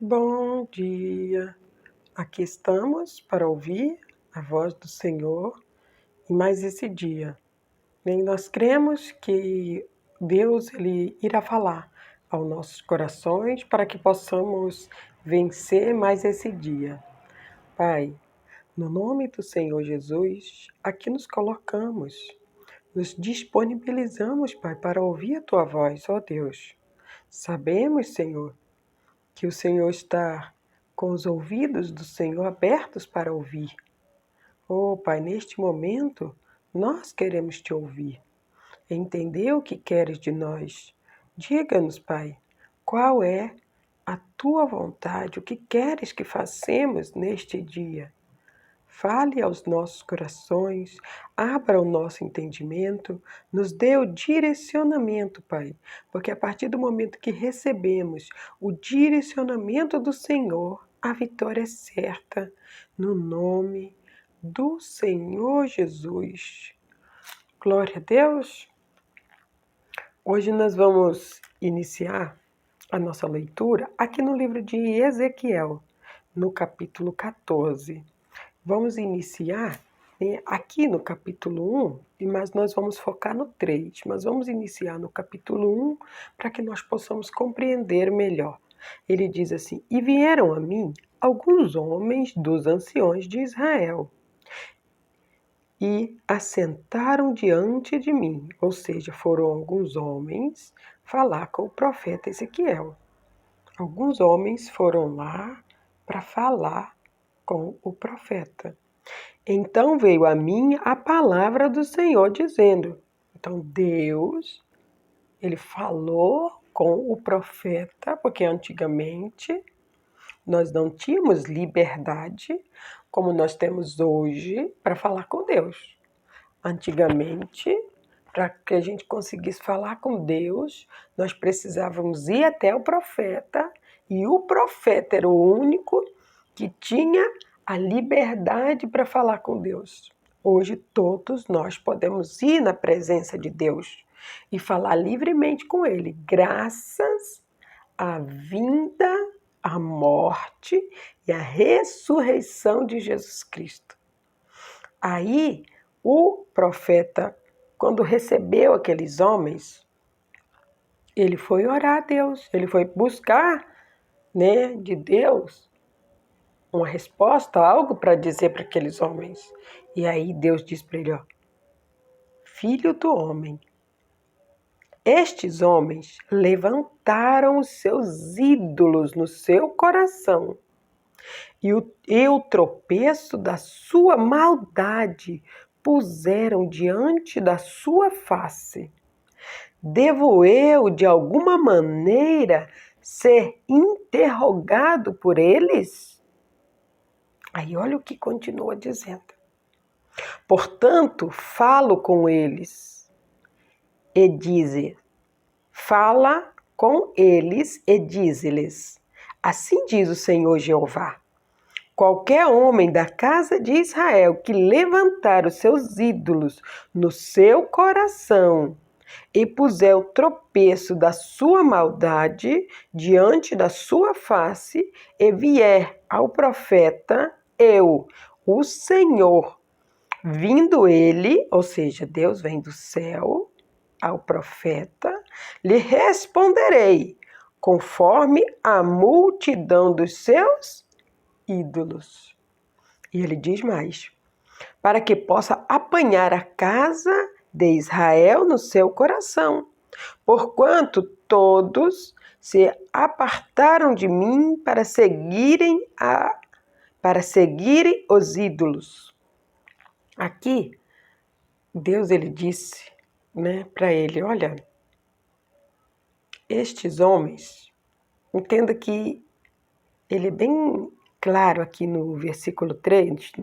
Bom dia! Aqui estamos para ouvir a voz do Senhor em mais esse dia. Nós cremos que Deus ele irá falar aos nossos corações para que possamos vencer mais esse dia. Pai, no nome do Senhor Jesus, aqui nos colocamos, nos disponibilizamos, Pai, para ouvir a Tua voz, ó Deus. Sabemos, Senhor, que o Senhor está com os ouvidos do Senhor abertos para ouvir. Oh, Pai, neste momento, nós queremos te ouvir, entender o que queres de nós. Diga-nos, Pai, qual é a tua vontade, o que queres que façamos neste dia. Fale aos nossos corações, abra o nosso entendimento, nos dê o direcionamento, Pai, porque a partir do momento que recebemos o direcionamento do Senhor, a vitória é certa, no nome do Senhor Jesus. Glória a Deus! Hoje nós vamos iniciar a nossa leitura aqui no livro de Ezequiel, no capítulo 14. Vamos iniciar aqui no capítulo 1, mas nós vamos focar no 3. Mas vamos iniciar no capítulo 1 para que nós possamos compreender melhor. Ele diz assim: E vieram a mim alguns homens dos anciões de Israel e assentaram diante de mim. Ou seja, foram alguns homens falar com o profeta Ezequiel. Alguns homens foram lá para falar com o profeta. Então veio a mim a palavra do Senhor dizendo. Então Deus, ele falou com o profeta, porque antigamente nós não tínhamos liberdade como nós temos hoje para falar com Deus. Antigamente, para que a gente conseguisse falar com Deus, nós precisávamos ir até o profeta, e o profeta era o único que tinha a liberdade para falar com Deus. Hoje todos nós podemos ir na presença de Deus e falar livremente com Ele, graças à vinda, à morte e à ressurreição de Jesus Cristo. Aí o profeta, quando recebeu aqueles homens, ele foi orar a Deus, ele foi buscar, de Deus uma resposta, algo para dizer para aqueles homens. E aí Deus diz para ele, filho do homem, estes homens levantaram os seus ídolos no seu coração e o tropeço da sua maldade puseram diante da sua face. Devo eu, de alguma maneira, ser interrogado por eles? Aí olha o que continua dizendo. Portanto, falo com eles e fala com eles e dize-lhes, assim diz o Senhor Jeová, qualquer homem da casa de Israel que levantar os seus ídolos no seu coração e puser o tropeço da sua maldade diante da sua face e vier ao profeta, eu, o Senhor, vindo ele, ou seja, Deus vem do céu ao profeta, lhe responderei conforme a multidão dos seus ídolos. E ele diz mais, para que possa apanhar a casa de Israel no seu coração, porquanto todos se apartaram de mim para seguirem os ídolos. Aqui, Deus ele disse, para ele, olha, estes homens, entenda que ele é bem claro aqui no versículo 3,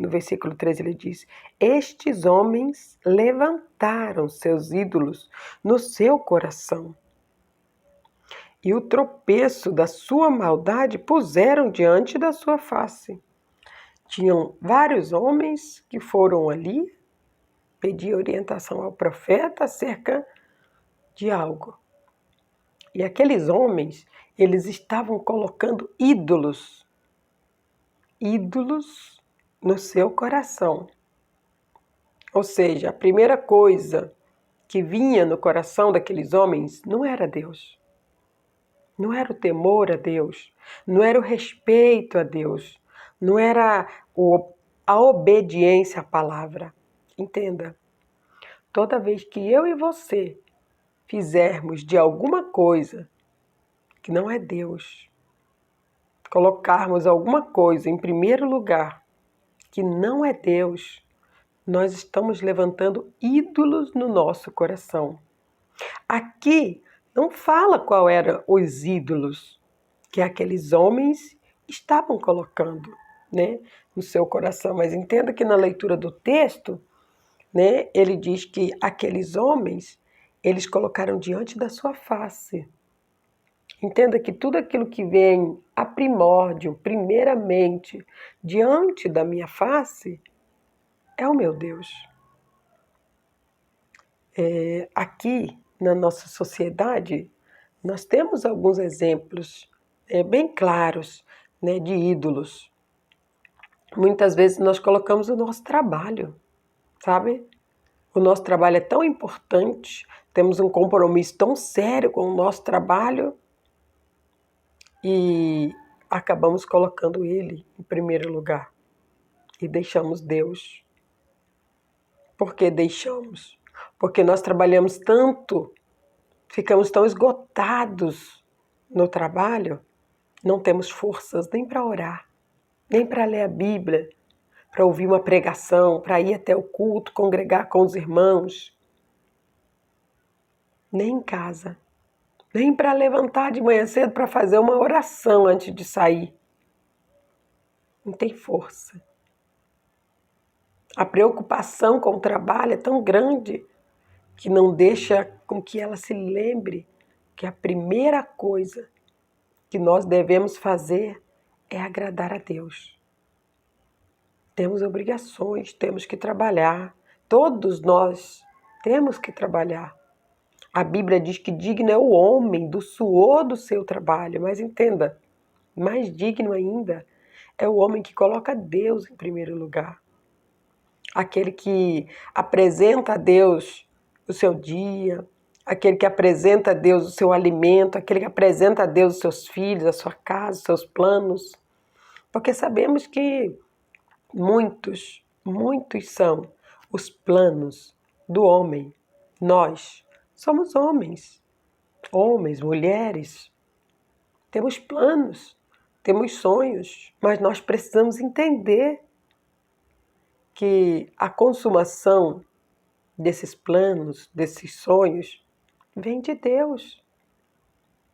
ele diz, estes homens levantaram seus ídolos no seu coração e o tropeço da sua maldade puseram diante da sua face. Tinham vários homens que foram ali pedir orientação ao profeta acerca de algo. E aqueles homens, Eles estavam colocando ídolos no seu coração. Ou seja, a primeira coisa que vinha no coração daqueles homens não era Deus. Não era o temor a Deus, não era o respeito a Deus, não era a obediência à palavra. Entenda, toda vez que eu e você fizermos de alguma coisa que não é Deus, colocarmos alguma coisa em primeiro lugar que não é Deus, nós estamos levantando ídolos no nosso coração. Aqui não fala qual eram os ídolos que aqueles homens estavam colocando, né, no seu coração. Mas entenda que na leitura do texto, né, ele diz que aqueles homens, eles colocaram diante da sua face. Entenda que tudo aquilo que vem a primórdio, primeiramente, diante da minha face, é o meu Deus. Aqui, na nossa sociedade, nós temos alguns exemplos bem claros, né, de ídolos. Muitas vezes nós colocamos o nosso trabalho, sabe? O nosso trabalho é tão importante, temos um compromisso tão sério com o nosso trabalho e acabamos colocando ele em primeiro lugar e deixamos Deus. Por que deixamos? Porque nós trabalhamos tanto, ficamos tão esgotados no trabalho, não temos forças nem para orar, nem para ler a Bíblia, para ouvir uma pregação, para ir até o culto, congregar com os irmãos. Nem em casa, nem para levantar de manhã cedo para fazer uma oração antes de sair. Não tem força. A preocupação com o trabalho é tão grande que não deixa com que ela se lembre que a primeira coisa que nós devemos fazer é agradar a Deus. Temos obrigações, temos que trabalhar. Todos nós temos que trabalhar. A Bíblia diz que digno é o homem do suor do seu trabalho. Mas entenda, mais digno ainda é o homem que coloca Deus em primeiro lugar. Aquele que apresenta a Deus o seu dia, aquele que apresenta a Deus o seu alimento, aquele que apresenta a Deus os seus filhos, a sua casa, os seus planos. Porque sabemos que muitos são os planos do homem. Nós somos homens, mulheres. Temos planos, temos sonhos, mas nós precisamos entender que a consumação desses planos, desses sonhos, vem de Deus.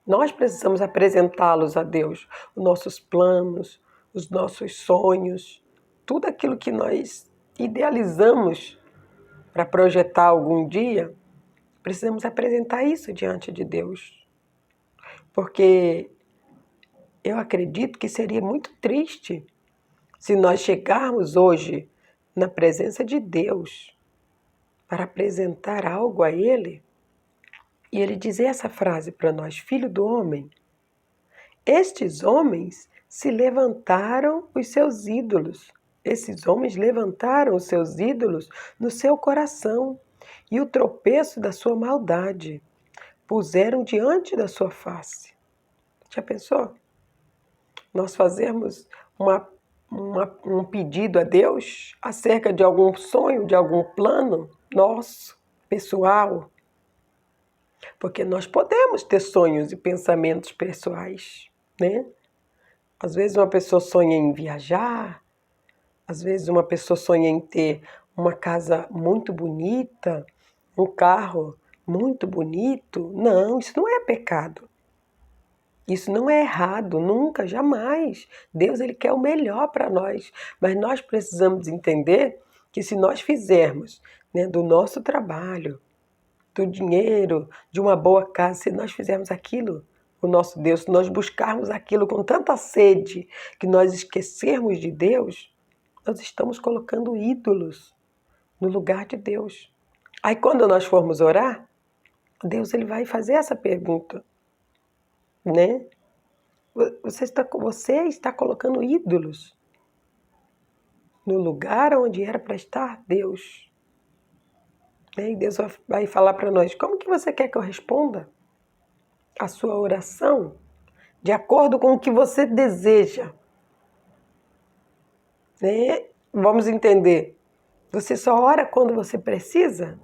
Nós precisamos apresentá-los a Deus, os nossos planos, os nossos sonhos, tudo aquilo que nós idealizamos para projetar algum dia, precisamos apresentar isso diante de Deus. Porque eu acredito que seria muito triste se nós chegarmos hoje na presença de Deus para apresentar algo a Ele e Ele dizer essa frase para nós: filho do homem, estes homens se levantaram os seus ídolos. Esses homens levantaram os seus ídolos no seu coração e o tropeço da sua maldade puseram diante da sua face. Já pensou? Nós fazermos um pedido a Deus acerca de algum sonho, de algum plano nosso, pessoal. Porque nós podemos ter sonhos e pensamentos pessoais, né? Às vezes uma pessoa sonha em viajar, às vezes uma pessoa sonha em ter uma casa muito bonita, um carro muito bonito. Não, isso não é pecado. Isso não é errado, nunca, jamais. Deus, Ele quer o melhor para nós. Mas nós precisamos entender que se nós fizermos, né, do nosso trabalho, do dinheiro, de uma boa casa, se nós fizermos aquilo, o nosso Deus, se nós buscarmos aquilo com tanta sede que nós esquecermos de Deus, nós estamos colocando ídolos no lugar de Deus. Aí quando nós formos orar, Deus ele vai fazer essa pergunta, né? Você está colocando ídolos no lugar onde era para estar Deus. E Deus vai falar para nós: como que você quer que eu responda a sua oração de acordo com o que você deseja? Vamos entender. Você só ora quando você precisa?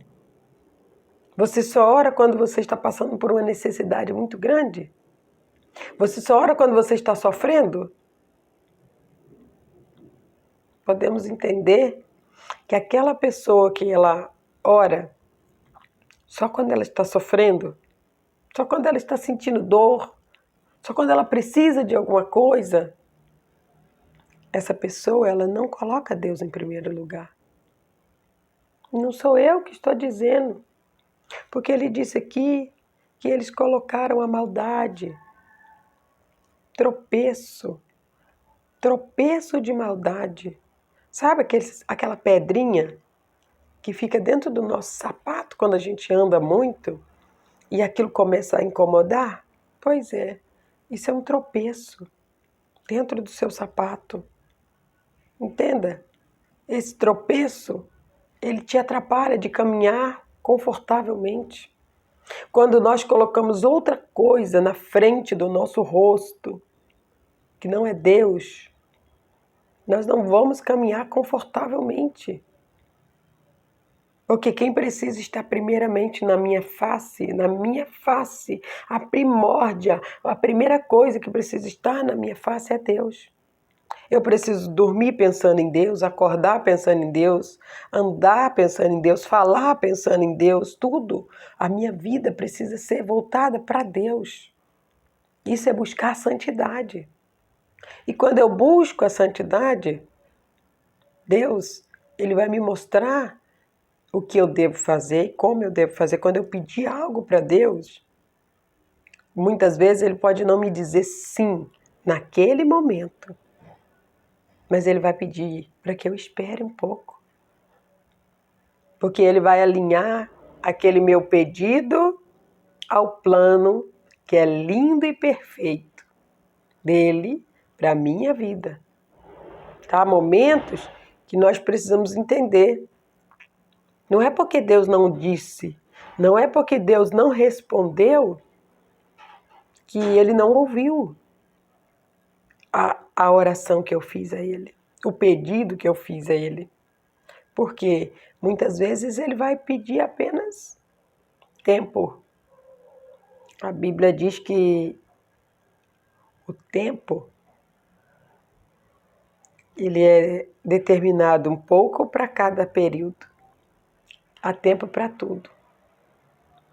Você só ora quando você está passando por uma necessidade muito grande? Você só ora quando você está sofrendo? Podemos entender que aquela pessoa que ela ora só quando ela está sofrendo, só quando ela está sentindo dor, só quando ela precisa de alguma coisa, essa pessoa ela não coloca Deus em primeiro lugar. Não sou eu que estou dizendo, porque ele disse aqui que eles colocaram a maldade, tropeço de maldade. Sabe aquela pedrinha que fica dentro do nosso sapato quando a gente anda muito e aquilo começa a incomodar? Pois é, isso é um tropeço dentro do seu sapato. Entenda, esse tropeço, ele te atrapalha de caminhar confortavelmente. Quando nós colocamos outra coisa na frente do nosso rosto, que não é Deus, nós não vamos caminhar confortavelmente. Porque quem precisa estar primeiramente na minha face, a primórdia, a primeira coisa que precisa estar na minha face é Deus. Eu preciso dormir pensando em Deus, acordar pensando em Deus, andar pensando em Deus, falar pensando em Deus, tudo. A minha vida precisa ser voltada para Deus. Isso é buscar a santidade. E quando eu busco a santidade, Deus, Ele vai me mostrar o que eu devo fazer e como eu devo fazer. Quando eu pedir algo para Deus, muitas vezes Ele pode não me dizer sim naquele momento, mas Ele vai pedir para que eu espere um pouco. Porque Ele vai alinhar aquele meu pedido ao plano que é lindo e perfeito dele para a minha vida. Tá? Momentos que nós precisamos entender. Não é porque Deus não disse, não é porque Deus não respondeu que Ele não ouviu a oração que eu fiz a Ele, o pedido que eu fiz a Ele. Porque muitas vezes Ele vai pedir apenas tempo. A Bíblia diz que o tempo ele é determinado um pouco para cada período. Há tempo para tudo.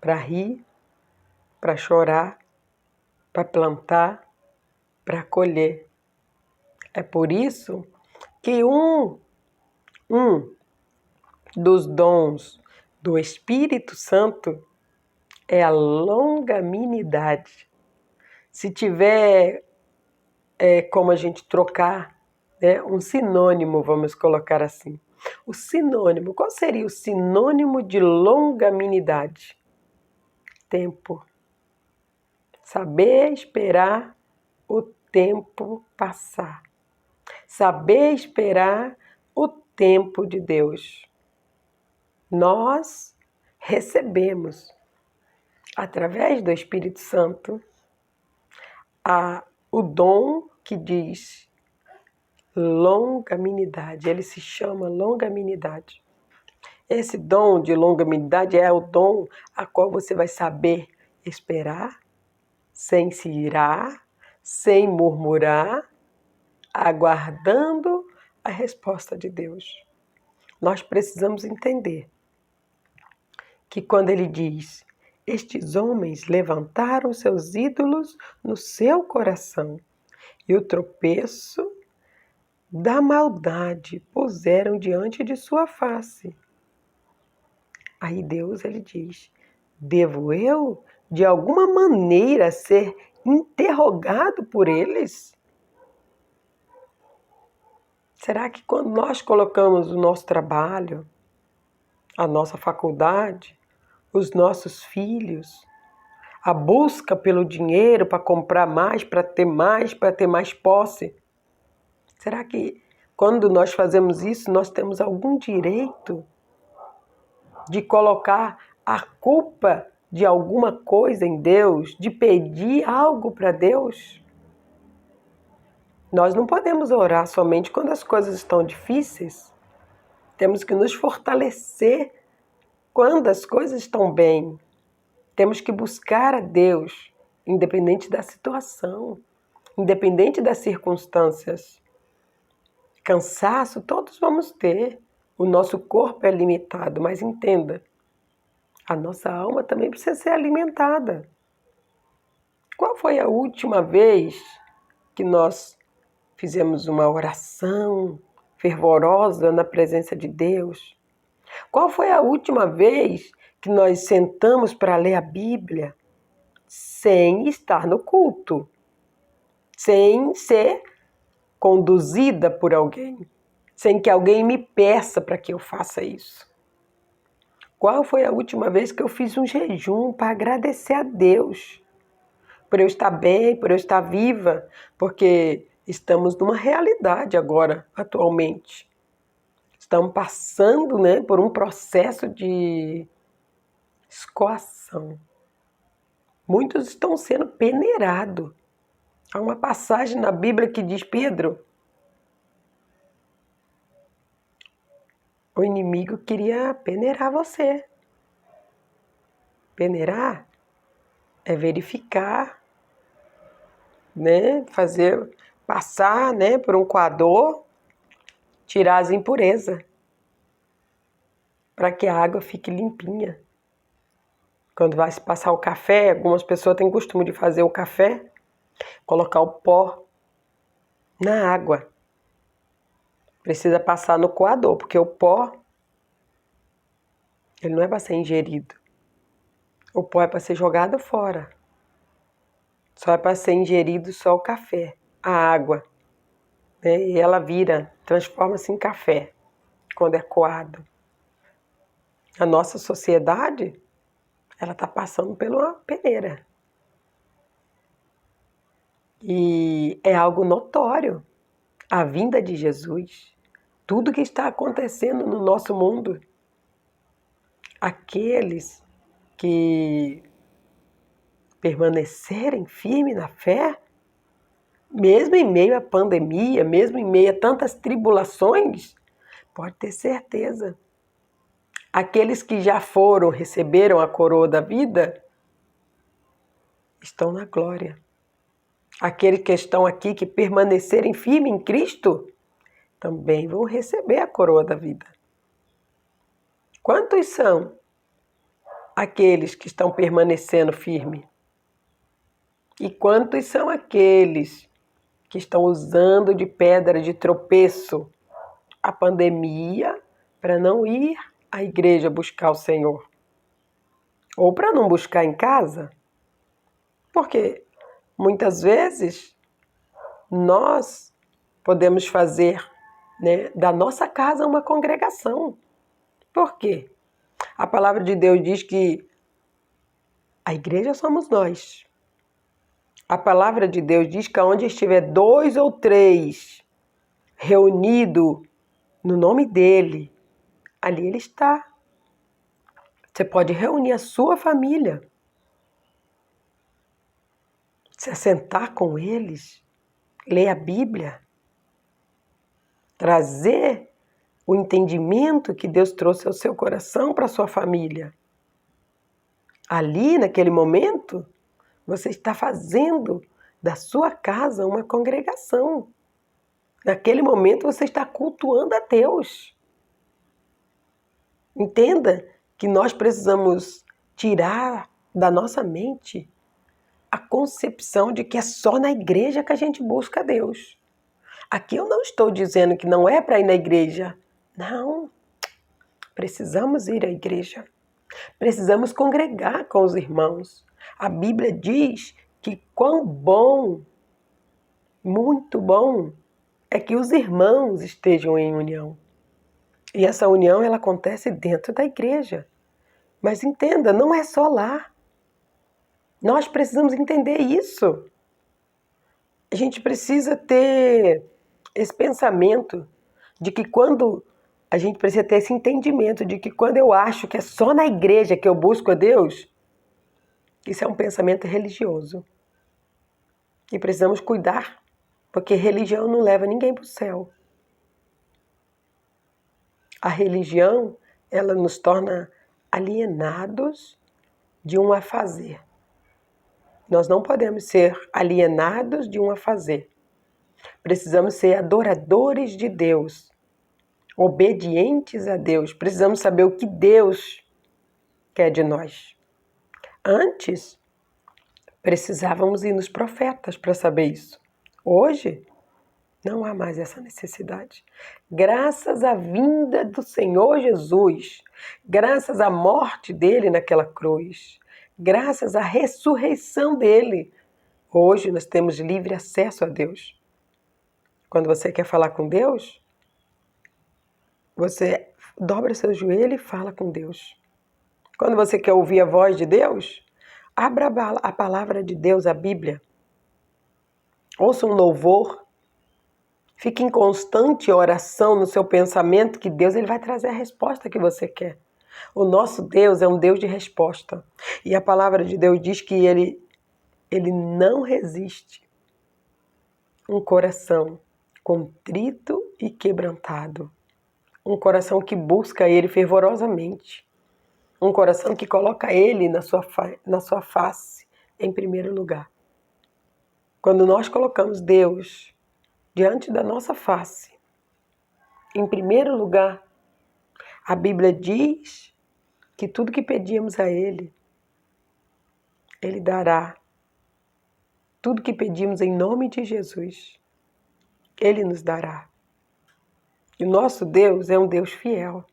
Para rir, para chorar, para plantar, para colher. É por isso que um dos dons do Espírito Santo é a longanimidade. Se tiver como a gente trocar, né, um sinônimo, vamos colocar assim. O sinônimo, qual seria o sinônimo de longanimidade? Tempo. Saber esperar o tempo passar. Saber esperar o tempo de Deus. Nós recebemos, através do Espírito Santo, o dom que diz longanimidade. Ele se chama longanimidade. Esse dom de longanimidade é o dom a qual você vai saber esperar, sem se irar, sem murmurar, aguardando a resposta de Deus. Nós precisamos entender que quando ele diz: estes homens levantaram seus ídolos no seu coração e o tropeço da maldade puseram diante de sua face. Aí Deus ele diz: devo eu de alguma maneira ser interrogado por eles? Será que quando nós colocamos o nosso trabalho, a nossa faculdade, os nossos filhos, a busca pelo dinheiro para comprar mais, para ter mais posse. Será que quando nós fazemos isso, nós temos algum direito de colocar a culpa de alguma coisa em Deus, de pedir algo para Deus? Nós não podemos orar somente quando as coisas estão difíceis. Temos que nos fortalecer quando as coisas estão bem. Temos que buscar a Deus, independente da situação, independente das circunstâncias. Cansaço todos vamos ter. O nosso corpo é limitado, mas entenda, a nossa alma também precisa ser alimentada. Qual foi a última vez que nós fizemos uma oração fervorosa na presença de Deus? Qual foi a última vez que nós sentamos para ler a Bíblia sem estar no culto, sem ser conduzida por alguém, sem que alguém me peça para que eu faça isso? Qual foi a última vez que eu fiz um jejum para agradecer a Deus por eu estar bem, por eu estar viva? Porque estamos numa realidade agora, atualmente. Estamos passando, por um processo de escoação. Muitos estão sendo peneirados. Há uma passagem na Bíblia que diz: Pedro, o inimigo queria peneirar você. Peneirar é verificar, fazer passar, por um coador, tirar as impurezas, para que a água fique limpinha. Quando vai se passar o café, algumas pessoas têm costume de fazer o café, colocar o pó na água. Precisa passar no coador, porque o pó, ele não é para ser ingerido. O pó é para ser jogado fora. Só é para ser ingerido só o café, a água. E ela transforma-se em café, quando é coado. A nossa sociedade, ela está passando pela peneira. E é algo notório. A vinda de Jesus, tudo que está acontecendo no nosso mundo. Aqueles que permanecerem firmes na fé, mesmo em meio à pandemia, mesmo em meio a tantas tribulações, pode ter certeza. Aqueles que já receberam a coroa da vida, estão na glória. Aqueles que estão aqui, que permanecerem firmes em Cristo, também vão receber a coroa da vida. Quantos são aqueles que estão permanecendo firmes? E quantos são aqueles que estão usando de pedra de tropeço a pandemia para não ir à igreja buscar o Senhor? Ou para não buscar em casa? Porque muitas vezes nós podemos fazer, da nossa casa uma congregação. Por quê? A palavra de Deus diz que a igreja somos nós. A palavra de Deus diz que onde estiver 2 ou 3 reunidos no nome dele, ali ele está. Você pode reunir a sua família, se assentar com eles, ler a Bíblia, trazer o entendimento que Deus trouxe ao seu coração para a sua família. Ali, naquele momento, você está fazendo da sua casa uma congregação. Naquele momento, você está cultuando a Deus. Entenda que nós precisamos tirar da nossa mente a concepção de que é só na igreja que a gente busca a Deus. Aqui eu não estou dizendo que não é para ir na igreja. Não. Precisamos ir à igreja. Precisamos congregar com os irmãos. A Bíblia diz que quão bom, muito bom, é que os irmãos estejam em união. E essa união, ela acontece dentro da igreja. Mas entenda, não é só lá. Nós precisamos entender isso. A gente precisa ter esse pensamento de que quando a gente precisa ter esse entendimento de que quando eu acho que é só na igreja que eu busco a Deus, isso é um pensamento religioso. E precisamos cuidar, porque religião não leva ninguém para o céu. A religião, ela nos torna alienados de um afazer. Nós não podemos ser alienados de um afazer. Precisamos ser adoradores de Deus, obedientes a Deus. Precisamos saber o que Deus quer de nós. Antes, precisávamos ir nos profetas para saber isso. Hoje, não há mais essa necessidade. Graças à vinda do Senhor Jesus, graças à morte dele naquela cruz, graças à ressurreição dele, hoje nós temos livre acesso a Deus. Quando você quer falar com Deus, você dobra seu joelho e fala com Deus. Quando você quer ouvir a voz de Deus, abra a palavra de Deus, a Bíblia. Ouça um louvor. Fique em constante oração no seu pensamento que Deus ele vai trazer a resposta que você quer. O nosso Deus é um Deus de resposta. E a palavra de Deus diz que ele não resiste um coração contrito e quebrantado. Um coração que busca ele fervorosamente. Um coração que coloca ele na sua face em primeiro lugar. Quando nós colocamos Deus diante da nossa face, em primeiro lugar, a Bíblia diz que tudo que pedimos a Ele, Ele dará. Tudo que pedimos em nome de Jesus, Ele nos dará. E o nosso Deus é um Deus fiel.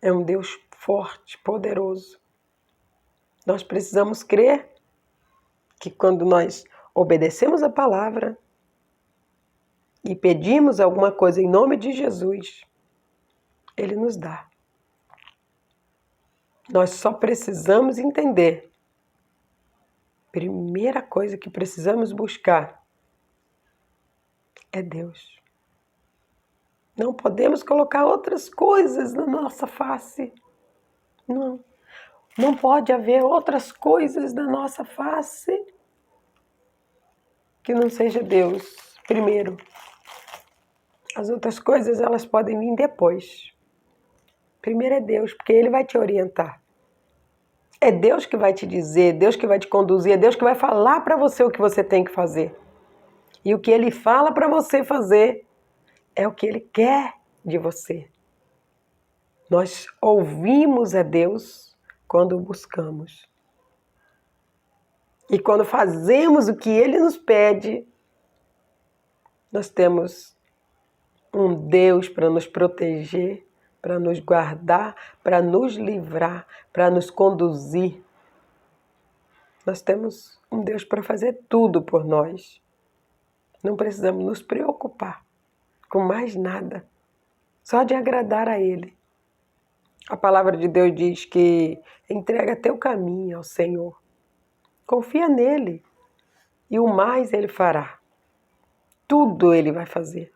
É um Deus forte, poderoso. Nós precisamos crer que quando nós obedecemos a palavra e pedimos alguma coisa em nome de Jesus, Ele nos dá. Nós só precisamos entender. Primeira coisa que precisamos buscar é Deus. Não podemos colocar outras coisas na nossa face. Não. Não pode haver outras coisas na nossa face que não seja Deus primeiro. As outras coisas, elas podem vir depois. Primeiro é Deus, porque Ele vai te orientar. É Deus que vai te dizer, Deus que vai te conduzir, é Deus que vai falar para você o que você tem que fazer. E o que Ele fala para você fazer é o que Ele quer de você. Nós ouvimos a Deus quando o buscamos. E quando fazemos o que Ele nos pede, nós temos um Deus para nos proteger, para nos guardar, para nos livrar, para nos conduzir. Nós temos um Deus para fazer tudo por nós. Não precisamos nos preocupar com mais nada, só de agradar a Ele. A palavra de Deus diz que entrega teu caminho ao Senhor. Confia nele e o mais Ele fará. Tudo Ele vai fazer.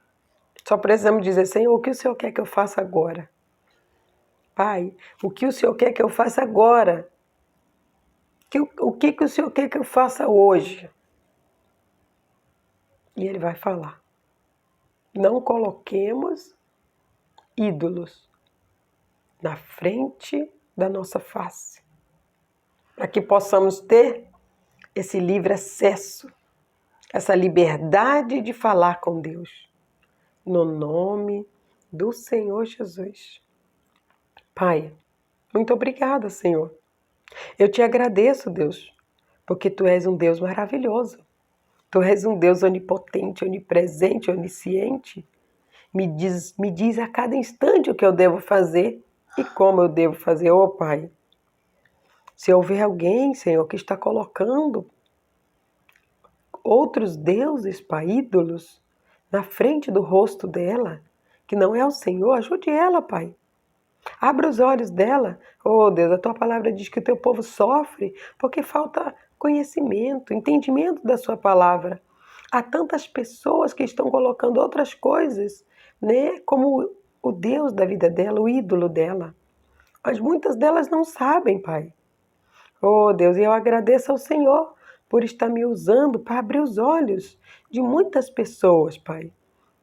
Só precisamos dizer, Senhor, o que o Senhor quer que eu faça agora? Pai, o que o Senhor quer que eu faça agora? O que o Senhor quer que eu faça hoje? E Ele vai falar. Não coloquemos ídolos na frente da nossa face, para que possamos ter esse livre acesso, essa liberdade de falar com Deus, no nome do Senhor Jesus. Pai, muito obrigada, Senhor. Eu te agradeço, Deus, porque Tu és um Deus maravilhoso. Tu és um Deus onipotente, onipresente, onisciente. Me diz a cada instante o que eu devo fazer e como eu devo fazer, ó Pai. Se houver alguém, Senhor, que está colocando outros deuses, Pai, ídolos, na frente do rosto dela, que não é o Senhor, ajude ela, Pai. Abra os olhos dela. Oh, Deus, a tua palavra diz que o teu povo sofre porque falta conhecimento, entendimento da sua palavra. Há tantas pessoas que estão colocando outras coisas, né, como o Deus da vida dela, o ídolo dela. Mas muitas delas não sabem, Pai. Oh, Deus, e eu agradeço ao Senhor por estar me usando para abrir os olhos de muitas pessoas, Pai.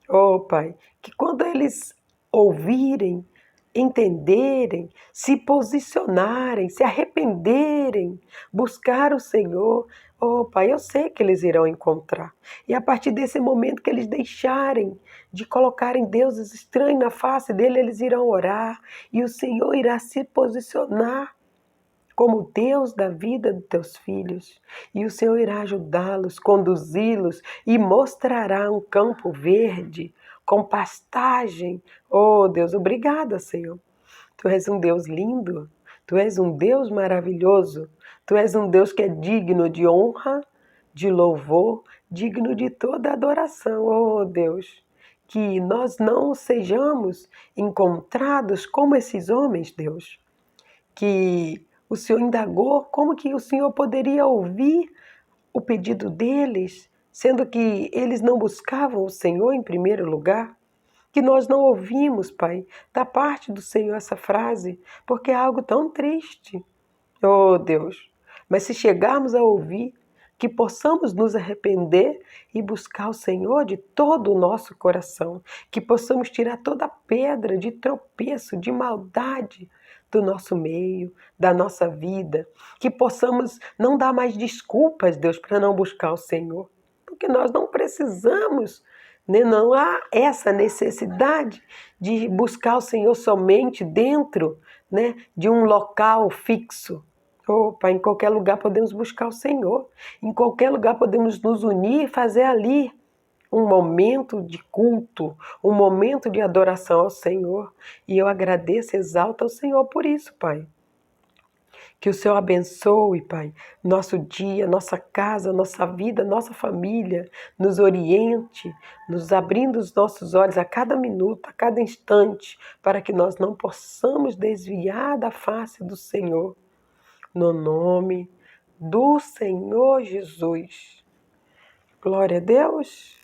Oh, Pai, que quando eles ouvirem, entenderem, se posicionarem, se arrependerem, buscar o Senhor, oh, Pai, eu sei que eles irão encontrar. E a partir desse momento que eles deixarem de colocarem deuses estranhos na face dele, eles irão orar e o Senhor irá se posicionar como Deus da vida dos teus filhos, e o Senhor irá ajudá-los, conduzi-los e mostrará um campo verde com pastagem. Oh, Deus, obrigada, Senhor. Tu és um Deus lindo, tu és um Deus maravilhoso, tu és um Deus que é digno de honra, de louvor, digno de toda adoração. Oh, Deus, que nós não sejamos encontrados como esses homens, Deus, que o Senhor indagou como que o Senhor poderia ouvir o pedido deles, sendo que eles não buscavam o Senhor em primeiro lugar? Que nós não ouvimos, Pai, da parte do Senhor essa frase, porque é algo tão triste. Oh, Deus, mas se chegarmos a ouvir, que possamos nos arrepender e buscar o Senhor de todo o nosso coração, que possamos tirar toda a pedra de tropeço, de maldade do nosso meio, da nossa vida, que possamos não dar mais desculpas, Deus, para não buscar o Senhor, porque nós não precisamos, né? Não há essa necessidade de buscar o Senhor somente dentro, né, de um local fixo. Opa, em qualquer lugar podemos buscar o Senhor. Em qualquer lugar podemos nos unir e fazer ali um momento de culto, um momento de adoração ao Senhor. E eu agradeço, exalto ao Senhor por isso, Pai. Que o Senhor abençoe, Pai, nosso dia, nossa casa, nossa vida, nossa família, nos oriente, nos abrindo os nossos olhos a cada minuto, a cada instante, para que nós não possamos desviar da face do Senhor. No nome do Senhor Jesus. Glória a Deus.